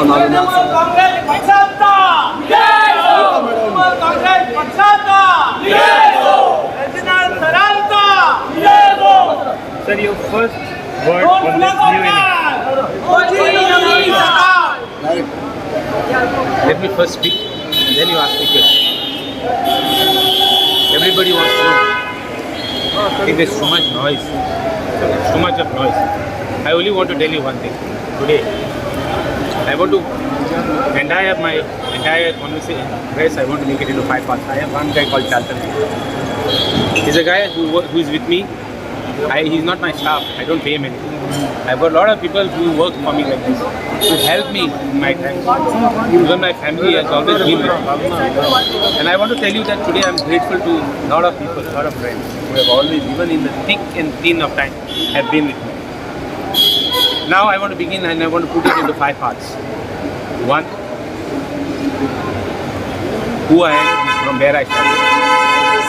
काँग्रेस पक्षाचा काँग्रेस पक्षाचा रजनीकांत सरांचा Sir, your first word on this new inning. Let me first speak and then you ask me question. Everybody wants to know. I think there's too much noise. There's too much of noise. I only want to tell you one thing. Today, I want to my entire conversation, press, I want to make it into 5 parts. I have one guy called Chaltan. He's a guy who is with me. He's not my staff. I don't pay him anything. I've got a lot of people who work for me like this, who help me in my time. Even my family has always been with me. And I want to tell you that today I'm grateful to a lot of people, a lot of friends who have always, even in the thick and thin of time, have been with me. Now I want to begin and I want to put it into 5 parts. 1. Who I am from where I started.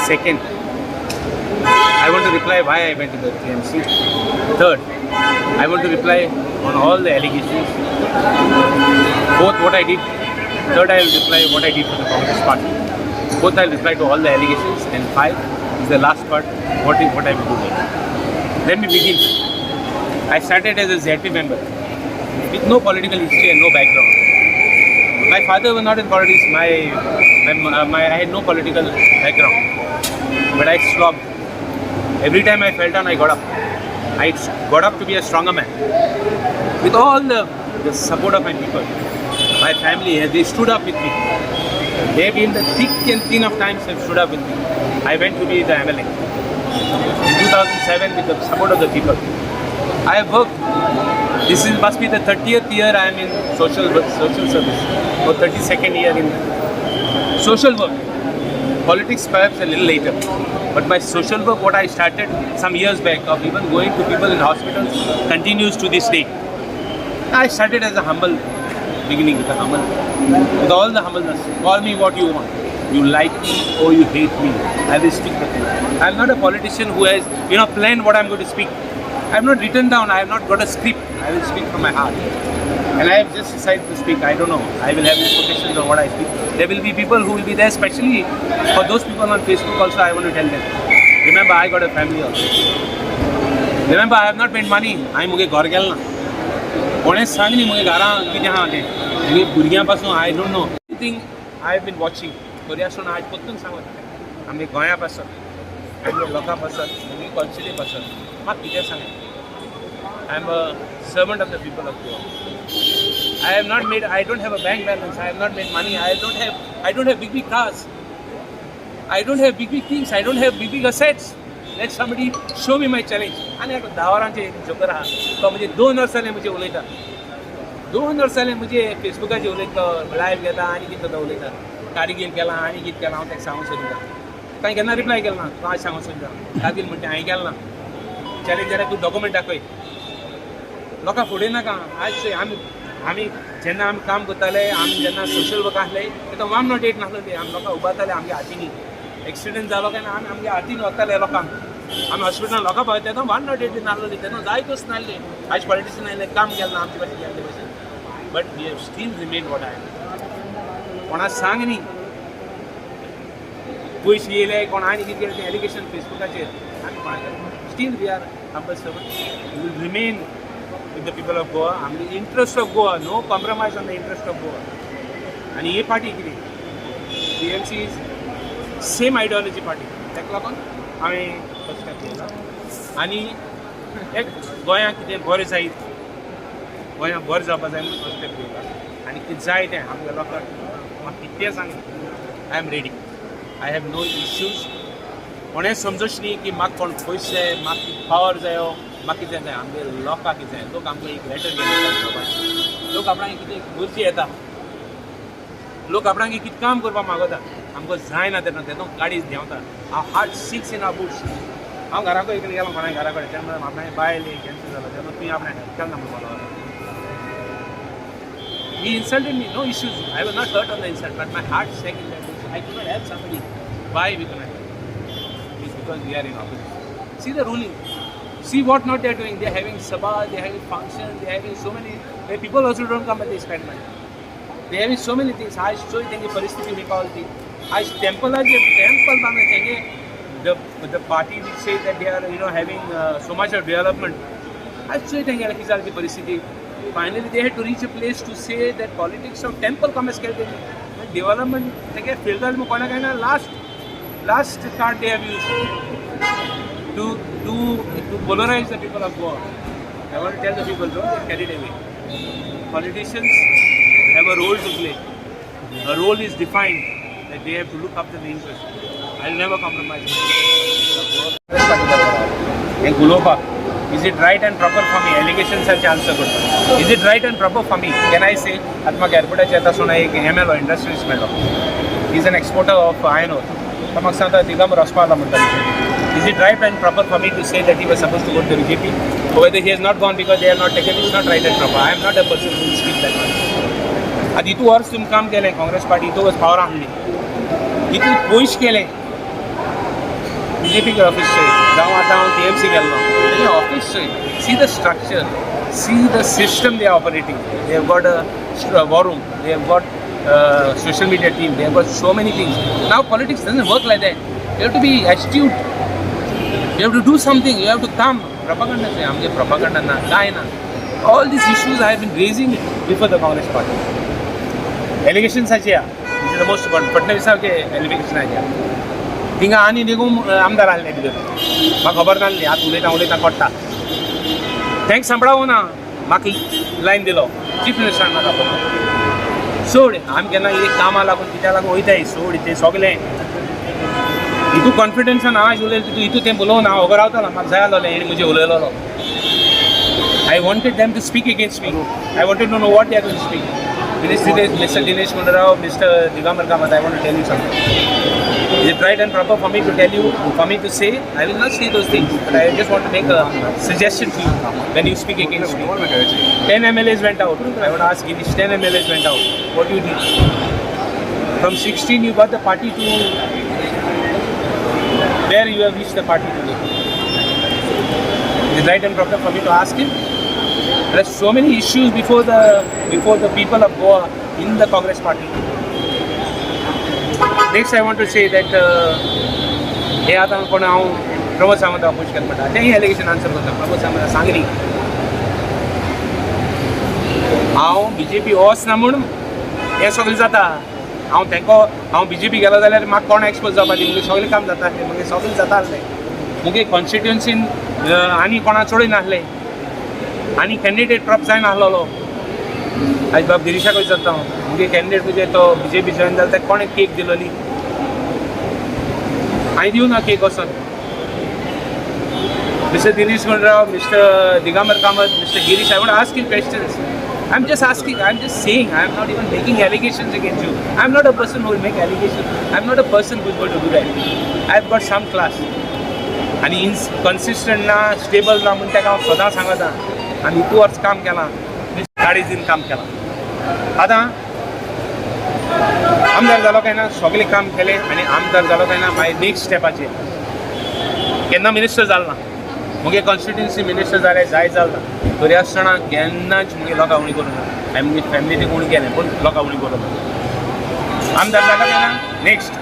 Second, I want to reply why I went to the TMC. Third, I want to reply on all the allegations. Fourth, what I did. Third, I will reply what I did for the Congress party. Fourth, I will reply to all the allegations. And 5 is the last part, what I will do next. Let me begin. I started as a ZP member with no political history and no background. My father was not in politics. I had no political background, but I slogged. Every time I fell down, I got up. I got up to be a stronger man. With all the support of my people, my family, they stood up with me. They've been the thick and thin of times, have stood up with me. I went to be the MLA in 2007 with the support of the people. I have worked. This must be the 30th year I am in social service, or 32nd year in social work. Politics perhaps a little later, but my social work, what I started some years back, of even going to people in hospitals, continues to this day. I started as a humble beginning, with all the humbleness. Call me what you want. You like me or you hate me. I will speak the truth. I am not a politician who has planned what I am going to speak. I have not written down. I have not got a script. I will speak from my heart. And I have just decided to speak. I don't know. I will have implications on what I speak. There will be people who will be there, especially for those people on Facebook also, I want to tell them. Remember, I got a family also. Remember, I have not made money. I am going to go. Honest sangni muge gara kitin haate. Muge burgiyan pasun I don't know. Anything I have been watching. Korea shona aaj potun sangot. Amge goya pasun. Amge loka pasun. Amge culturally pasun. Ma kite sange. I am a servant of the people of Goa. I don't have a bank balance. I have not made money. I don't have big cars. I don't have big things. I don't have big assets. Let somebody show me my challenge. आणि एक दावरांचे joker हा तो म्हणजे 2 वर्षांनी म्हणजे उलयता 2 वर्षांनी म्हणजे फेसबुकाचे उलयता लाईव्ह घेता आणि कितें उलयता कारगिल केला आणि कितें केला हांव ताका सांगूंक सोदता ताणें केन्ना रिप्लाय केलो ना तो आज सांगूंक सोदता कारगिल म्हणटा हांवें केलो ना चॅलेंज जाल्यार तूं डॉक्युमेंट दाखय लोकां फुडें नाका आज आमी जेन्ना आमी काम करताले आमी जेन्ना सोशल वर्क आसले तेन्ना 108 नासलो ते आमी लोकां उबारताले आमगे हातींनी एक्सिडेंट जालो काय ना आमी आमगे हातीन वताले लोकांक आमी हॉस्पिटलान लोकां पावता तेन्ना 108 नासलो तेन्ना जायतूच नासले आज पॉलिटिशियन आयले काम केलें ना आमचे भाशेन केल्ले भशेन but we have still remain what I am कोणाक सांग न्ही पयशे येयले कोण आनी कितें केलें तें एलिगेशन फेसबुकाचेर आमी कोणाक still we are humble servant we will remain with the people of Goa. I mean, the interest of Goa, no compromise on the interest of Goa. And ये party किती? TMC is same ideology party. ताका लागून आमी first step घेतला. आनी एक गोंयांक कितें बरें जायत, गोंयांक बरें जावपा जाय म्हणून फर्स्ट स्टेप घेतला. आनी कितें जाय तें आमच्या लोकांक म्हाका कितें सांग. I am ready. I have no issues. कोणें समजोच न्ही की म्हाका कोण पयशे जाय, म्हाका पावर जायो. म्हाका कितें जाय आमगे लोकांक कितें जाय लोक आमकां एक लेटर घेवन लोक आपणाक कितें गरजी येता लोक आपणाक कितें काम करपाक मागता आमकां जायना तेन्ना तेन्ना गाडी देंवता हांव हार्ट सिक्स इन आ बुश हांव घरा कडेन गेलो कोणा घरा कडेन तेन्ना आपणाक बायले कॅन्सर जालो तेन्ना तुवें आपणाक हेल्प केन्ना म्हणून he insulted me no issues I was not hurt on the insult but my heart sake in that bush I could not help somebody why we can it's because we are in office see the ruling See what not they are doing. They are having sabha, they are having functions, they are having so many. People also don't come and they spend money. There is so many things. आज चोई तेंगे परिस्थिति निकालती. आज temple बांधे तेंगे. The party which say that they are having so much of development. आज चोई तेंगे लकी साल की परिस्थिति. Finally they had to reach a place to say that politics of temple come as कहते हैं. Development तेंगे filter में कोना कहना last card they have used to polarize the people of Goa. I want to tell the people, don't get carried away. Politicians have a role to play. A role is defined that they have to look after the interest. I will never compromise. And Guloba, is it right and proper for me? Allegations are answer good. Is it right and proper for me? Can I say, Atma Garputa Cheta Sona ek ML or industrialist mellow? He is an exporter of iron ore. Tamaksanta Digam Raspala Mundali. Is it right and proper for me to say that he was supposed to go to the BJP? Or whether he has not gone because they have not taken it, it's not right and proper. I am not a person who will speak that much. Adi tu वर्ष तुम काम केले Congress party तो बस power आणली. इतनी push केले BJP के ऑफिस से जाऊँ आता हूँ TMC गेलो. ये ऑफिस से see the structure, see the system they are operating. They have got a war room. They have got social media team. They have got so many things. Now politics doesn't work like that. You have to be astute. You have to do something. You have to come. Propaganda say, I'm getting propaganda na, na. All these issues I have been raising before the Congress party. Allegations are here. This is the most important. Patna Saab ke allegations are here. Tinga ani nigum amdar alne dilu. Ma khabar nalli. At uleta kotta. Thanks sambrao na. Mak line dilo. Chief Minister na kapo. Sode. Am kena ye kama lagun kita lagun hoitai. Sode te sogle. Itu confidence na aaj ulel itu tem bolo na over out na mak jaya lole ini mujhe ulelo lo. I wanted them to speak against me. I wanted to know what they are going to speak. Mr. Dinesh Gundarao, Mr. Digambar Kamath, I want to tell you something. Is it right and proper for me to tell you, for me to say? I will not say those things, but I just want to make a suggestion to you when you speak against me. 10 MLAs went out. I would ask Girish, 10 MLAs went out. What do you do? From 16, you got the party to where you have reached the party today. Is it right and proper for me to ask him? There are so many issues before the people of Goa in the Congress party. Next, I want to say that हे आता पण हांव Pramod Sawant oppose केलें पडटा तेंय allegation answer करता प्रमोद सावंत सांगली हांव BJP वचना म्हूण हें सगळें जाता हांव BJP गेलो जाल्यार म्हाका कोण एक्सपोज जावपा दी मुगे सगळें काम जाता मुगे सगळें जाता आसलें मुगे कॉन्स्टिट्युएन्सीन आनी कोणा चोडय नासलें आनी कॅन्डिडेट प्रॉप जायना आसलोलो आज बाब गिरीशाक विचारता हांव मुगे कॅन्डिडेट तुजे तो BJP जॉइन जालो ताका कोणें केक दिलोली हांवें दिवं ना केक वचोन Mr. Dinesh Gundarao, Mr. Digambar Kamath, Mr. Girish, I want to ask you questions. I'm just asking, I'm just saying, I'm not even making allegations against you. I'm not a person who will make allegations. I'm not a person who is going to do that. I've got some class. And he's consistent na, stable na, म्हणटा हांव सदां सांगता आनी इतू verse काम केलां गाडीजीन काम केलां आतां आमदार जालो काय ना सगळें काम केलें आनी आमदार जालो काय ना मागीर नेक्स्ट स्टेपाचेर केन्ना मिनिस्टर जालो ना मुगे कॉन्स्टिट्युएन्सी मिनिस्टर जालें जाय जालें तरी आसतना केन्नाच मुगे लोकां उणी करूं ना हांवें मुगे फॅमिलीक उणी केलें पूण लोकां उणी करूं ना आमदार जालो काय ना नेक्स्ट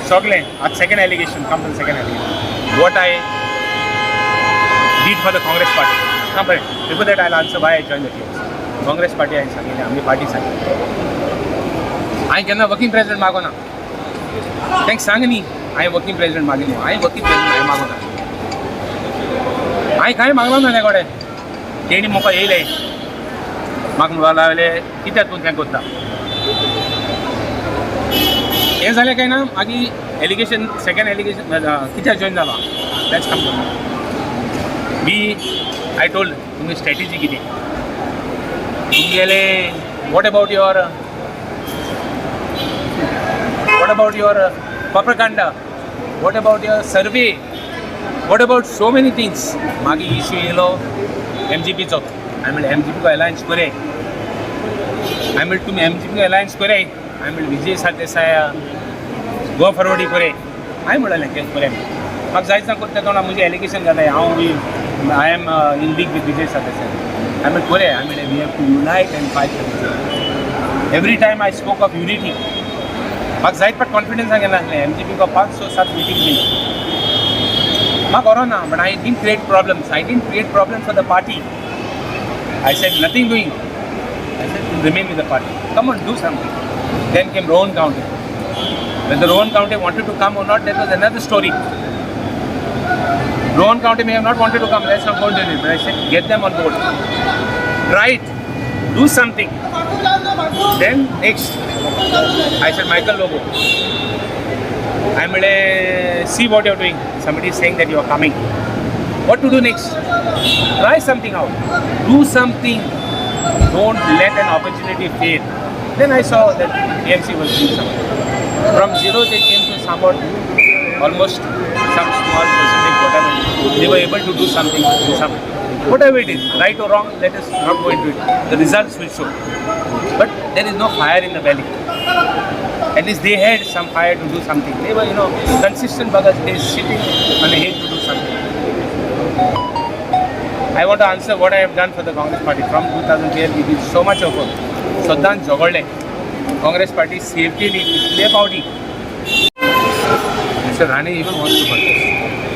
सगळें आतां second allegation come to second allegation what I did for the Congress party. But before that I'll answer why I joined the TMC. Congress party I सांगितलें आमची पार्टी सांगितली हांवें केन्ना वर्किंग प्रेसिडेंट मागोना तांकां सांग न्ही हांवें वर्किंग प्रेसिडेंट मागिल्लो हांवें working president हांवें मागोना हांवें कांय मागलो ना त्या कडेन तेणी म्हाका येयलें म्हाका म्हणपाक लागलें कित्याक तूं तें करता हें जालें काय ना मागीर एलिगेशन सेकेंड एलिगेशन कित्याक जॉइन जालो let's come to B I told तुमगे स्ट्रेटेजी कितें तुमगेले what about your propaganda what about your survey what about so many things मागीर इश्यू येयलो MGPचो हांवें म्हणलें MGP को अलायन्स कोरे हांवें म्हणलें तुमी MGP को अलायन्स कोरे हांवें म्हणलें विजय सरदेसाय गोवा फॉरवर्ड करे हांवें म्हणलें तें कोरें म्हाका जायच ना करता तोंडा म्हजें एलिगेशन घाताय हांव I am in league with Vijay Sardesai हांवें म्हणलें कोरें हांवें म्हणलें we have to unite and fight for Every time I spoke of unity, म्हाका जायत पाट कॉन्फिडन्स सांगें नासलें MGP को 5-7 मीटिंग दिली म्हाका खरो ना but I didn't create problems for the party. I said nothing doing. I said remain with the party. Come on, do something. Then came Rohan County. When the Rohan County wanted to come or not, that was another story. Rohan County may have not wanted to come, let's not go into it, but I said get them on board. Try it. Do something. Then next, I said Michael Lobo. I'm going to see what you're doing. Somebody is saying that you're coming. What to do next? Try something out. Do something. Don't let an opportunity fail. Then I saw that AMC was doing something. From zero, they came to somewhat, almost some small percentage, whatever. They were able to do something. Whatever it is, right or wrong, let us not go into it. The results will show. But there is no fire in the belly. At least they had some fire to do something. They were, consistent buggers. They sitting on the head to do something. I want to answer what I have done for the Congress Party. From 2012, we did so much of work. Sodhan Jogole, Congress Party safety lead, play party. Mr. Rane even wants to contest.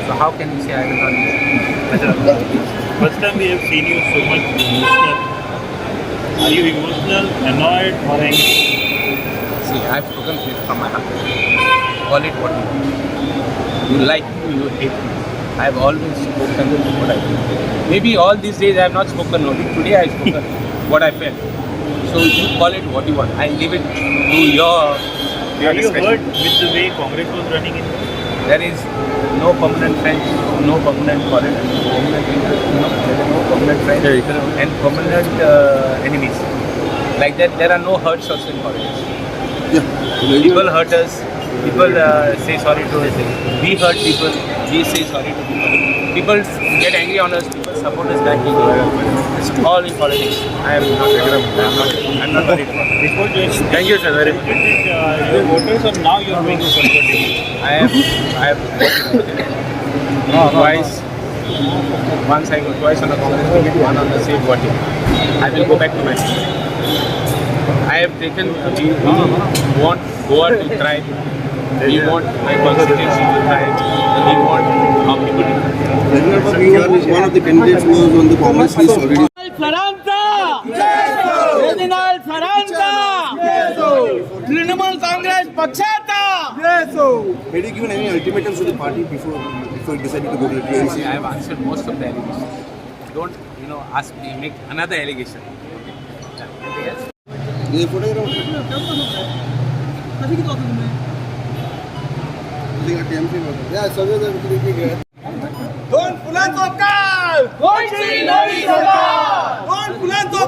So how can you say I will not do it? First time we have seen you so much emotional. Are you emotional, annoyed, or angry? See, I have spoken from my heart. Call it what you want. You like me, you hate me. I have always spoken what I feel. Maybe all these days I have not spoken only. Today I have spoken what I felt. So you call it what you want. I leave it to your Are you hurt with the way Congress was running in? There is no permanent friends, no permanent foreigners, no permanent friends and permanent enemies. Like that, there are no hurts also in politics. People hurt us, people say sorry to us, we hurt people, we say sorry to people. People get angry on us, people support us back. It's all in politics. I'm not worried about it. Before joining, Thank you, sir, very much. your voters, or now you are going to comfortable? I have twice. Once I go twice on the Congress ticket, one on the state voting. I will go back to my seat. I have taken, we want Goa to thrive. We want my constituency to thrive. We want our people to thrive. You are one of the candidates who was on the Congress list already. Ferdinand Faranta! Trinamool Congress Pakshata! Had you given any ultimatums to the party before you decided to go to the TMC? I have answered most of the allegations. Don't, ask me, make another allegation. ये photograph TMC या सगळे दोन फुलांचा काळ! दोन फुलांचा